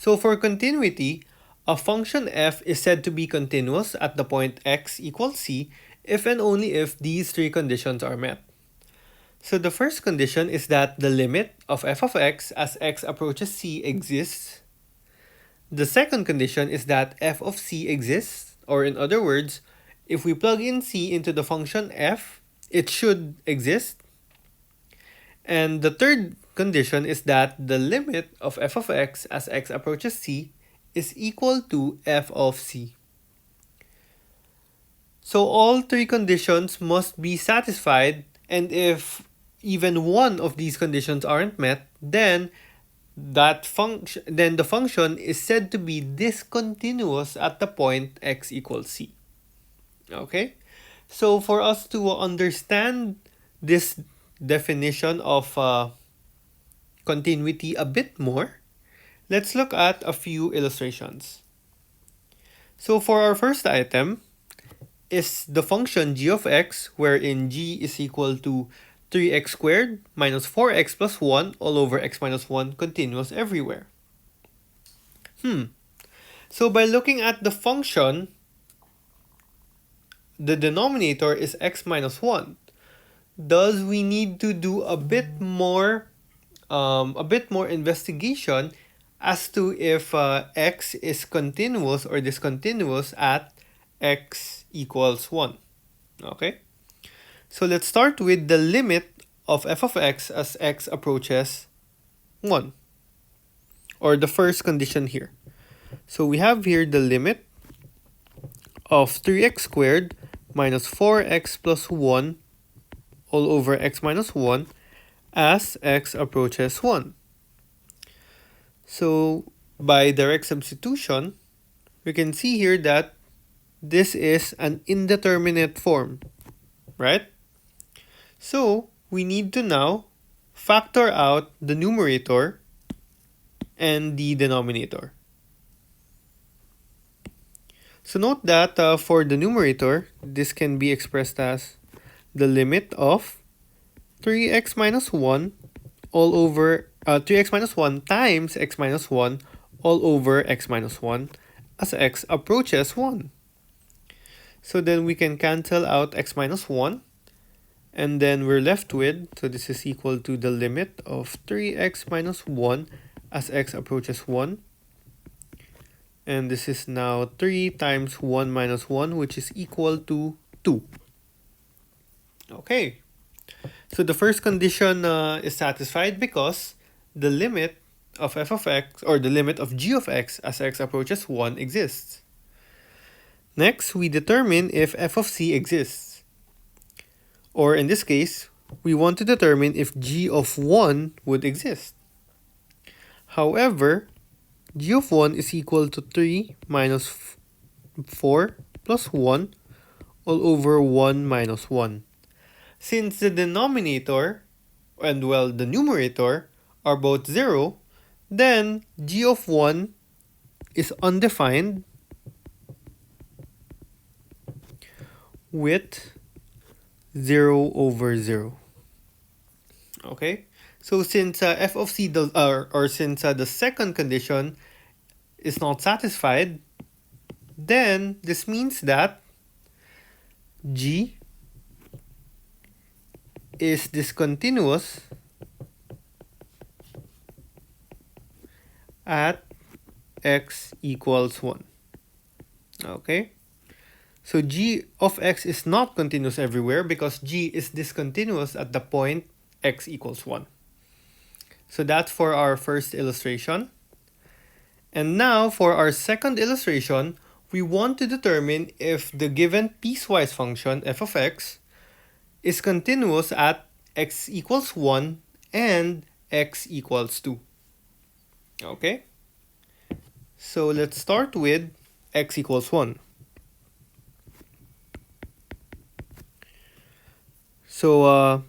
So for continuity, a function f is said to be continuous at the point x equals c if and only if these three conditions are met. So the first condition is that the limit of f of x as x approaches c exists. The second condition is that f of c exists, or in other words, if we plug in c into the function f, it should exist. And the third condition is that the limit of f of x as x approaches c is equal to f of c. So all three conditions must be satisfied, and if even one of these conditions aren't met, then the function is said to be discontinuous at the point x equals c. Okay? So for us to understand this definition of continuity a bit more, let's look at a few illustrations. So for our first item is the function g of x, wherein g is equal to 3x squared minus 4x plus 1 all over x minus 1 continuous everywhere. So by looking at the function, the denominator is x minus 1. Thus, we need to do a bit more investigation as to if x is continuous or discontinuous at x equals 1. Okay? So let's start with the limit of f of x as x approaches 1, or the first condition here. So we have here the limit of 3x squared minus 4x plus 1 all over x minus 1 as x approaches 1. So by direct substitution, we can see here that this is an indeterminate form, right? So we need to now factor out the numerator and the denominator. So note that for the numerator, this can be expressed as the limit of 3x minus 1 all over 3x minus 1 times x minus 1 all over x minus 1 as x approaches 1. So then we can cancel out x minus 1, and then we're left with, so this is equal to the limit of 3x minus 1 as x approaches 1. And this is now 3 times 1 minus 1, which is equal to 2. Okay. So the first condition is satisfied because the limit of f of x, or the limit of g of x as x approaches 1 exists. Next, we determine if f of c exists. Or in this case, we want to determine if g of 1 would exist. However, g of 1 is equal to 3 minus 4 plus 1 all over 1 minus 1. Since the denominator and the numerator are both 0, then g of 1 is undefined with 0 over 0. Okay? So since f of c does, since the second condition is not satisfied, then this means that g is discontinuous at x equals 1. Okay? So g of x is not continuous everywhere because g is discontinuous at the point x equals 1. So that's for our first illustration. And now for our second illustration, we want to determine if the given piecewise function f of x is continuous at x equals 1 and x equals 2. Okay? So let's start with x equals 1. So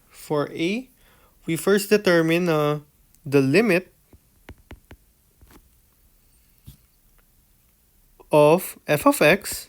for a, we first determine the limit of f of x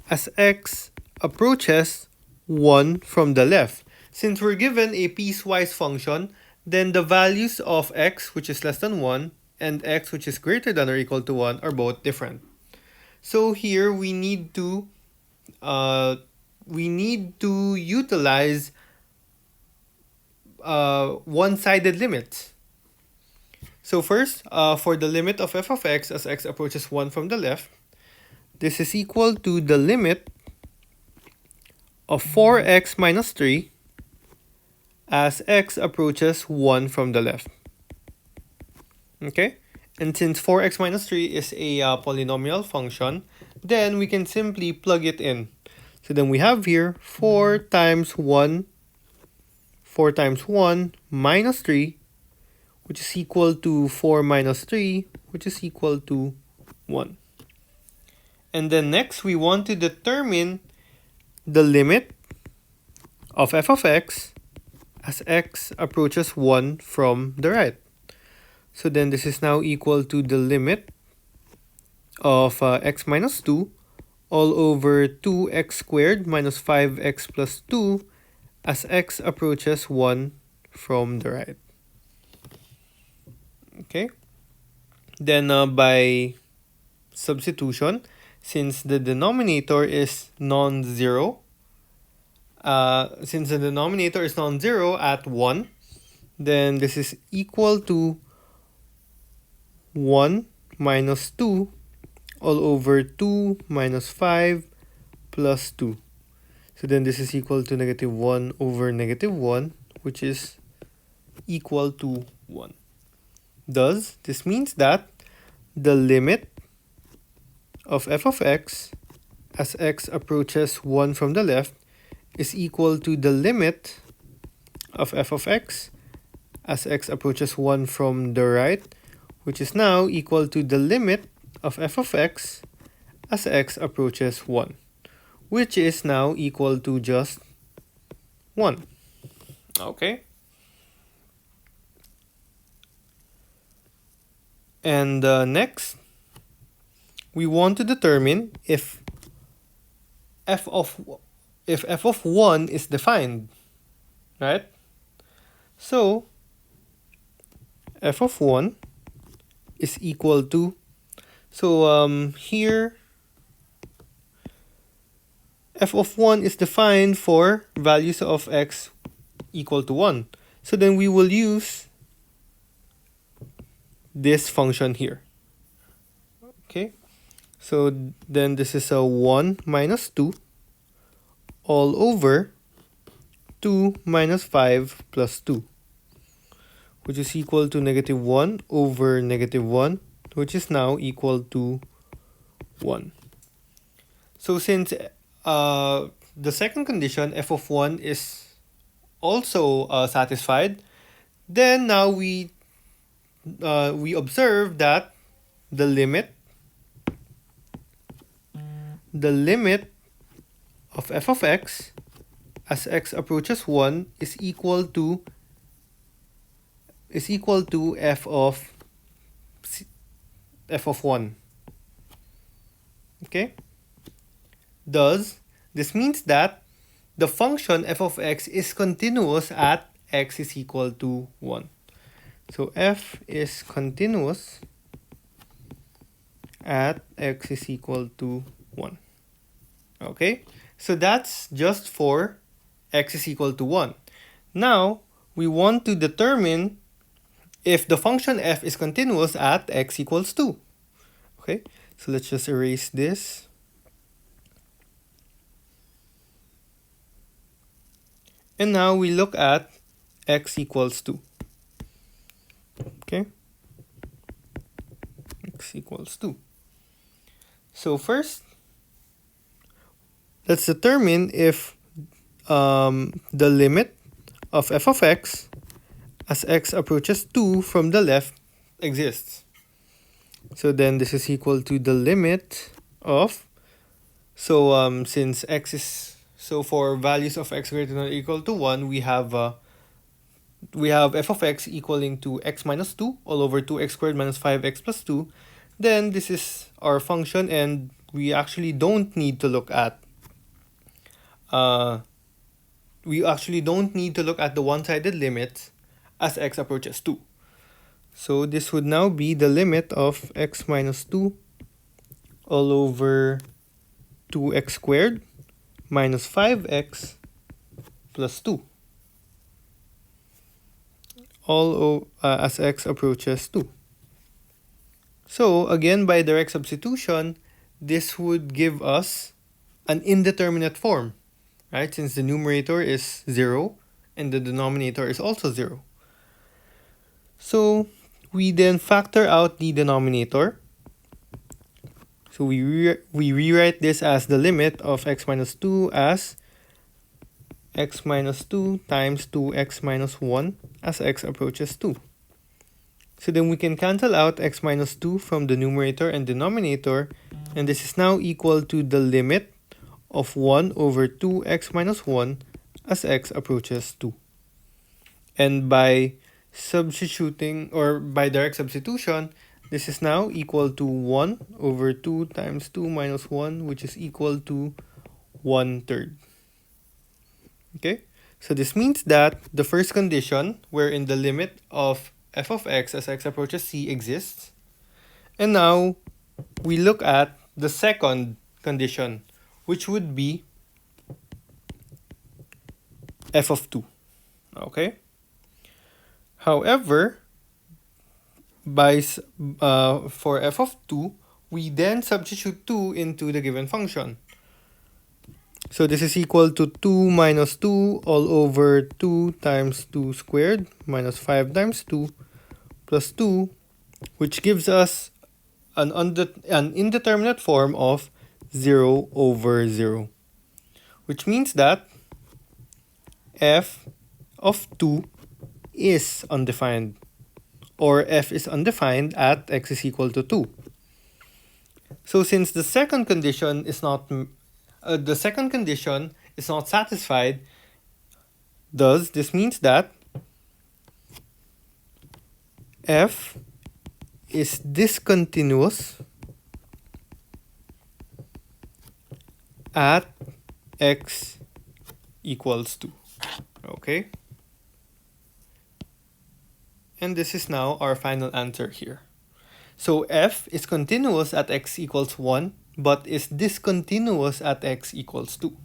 as x approaches 1 from the left. Since we're given a piecewise function then the values of x, which is less than 1, and x, which is greater than or equal to 1, are both different. So here we need to utilize one-sided limits. So first, for the limit of f of x as x approaches 1 from the left, this is equal to the limit of 4x minus 3 as x approaches 1 from the left. Okay? And since 4x minus 3 is a polynomial function, then we can simply plug it in. So then we have here 4 times 1 minus 3, which is equal to 4 minus 3, which is equal to 1. And then next, we want to determine the limit of f of x as x approaches 1 from the right. So then this is now equal to the limit of x minus 2 all over 2x squared minus 5x plus 2 as x approaches 1 from the right. Okay. Then by substitution, since the denominator is non-zero, at 1, then this is equal to 1 minus 2 all over 2 minus 5 plus 2. So then this is equal to negative 1 over negative 1, which is equal to 1. Thus, this means that the limit of f of x as x approaches 1 from the left is equal to the limit of f of x as x approaches 1 from the right, which is now equal to the limit of f of x as x approaches 1, which is now equal to just 1. Okay. And next, we want to determine if f of 1 is defined, right? So f of 1 is equal to, here f of 1 is defined for values of x equal to 1. So then we will use this function here. Okay, so then this is a 1 minus 2 all over 2 minus 5 plus 2, which is equal to negative 1 over negative 1, which is now equal to 1. So since the second condition, f of 1, is also satisfied, then now we observe that the limit of f of x as x approaches 1 is equal to f of 1. Okay? Thus, this means that the function f of x is continuous at x is equal to 1. So f is continuous at x is equal to 1. Okay? So that's just for x is equal to 1. Now, we want to determine if the function f is continuous at x equals 2. Okay? So let's just erase this. And now we look at x equals 2. Okay? X equals 2. So first, let's determine if the limit of f of x as x approaches 2 from the left exists. So then this is equal to the limit of, since x is, for values of x greater than or equal to 1, we have f of x equaling to x minus 2 all over 2x squared minus 5x plus 2. Then this is our function, and we actually don't need to look at the one-sided limits as x approaches 2. So this would now be the limit of x minus 2 all over 2x squared minus 5x plus 2 as x approaches 2. So again, by direct substitution, this would give us an indeterminate form, right? Since the numerator is 0 and the denominator is also 0. So we then factor out the denominator. So we rewrite this as the limit of x minus 2 as x minus 2 times 2x minus 1 as x approaches 2. So then we can cancel out x minus 2 from the numerator and denominator, and this is now equal to the limit of 1 over 2x minus 1 as x approaches 2. And by substituting, or by direct substitution, this is now equal to 1 over 2 times 2 minus 1, which is equal to 1/3. Okay, so this means that the first condition, wherein the limit of f of x as x approaches c exists. And now we look at the second condition, which would be f of 2. Okay. However, for f of 2, we then substitute 2 into the given function. So this is equal to 2 minus 2 all over 2 times 2 squared minus 5 times 2 plus 2, which gives us an indeterminate form of 0 over 0. Which means that f of 2 is undefined, or f is undefined at x is equal to 2. So since the second condition is not satisfied, thus this means that f is discontinuous at x equals 2. Okay? And this is now our final answer here. So f is continuous at x equals 1, but is discontinuous at x equals 2.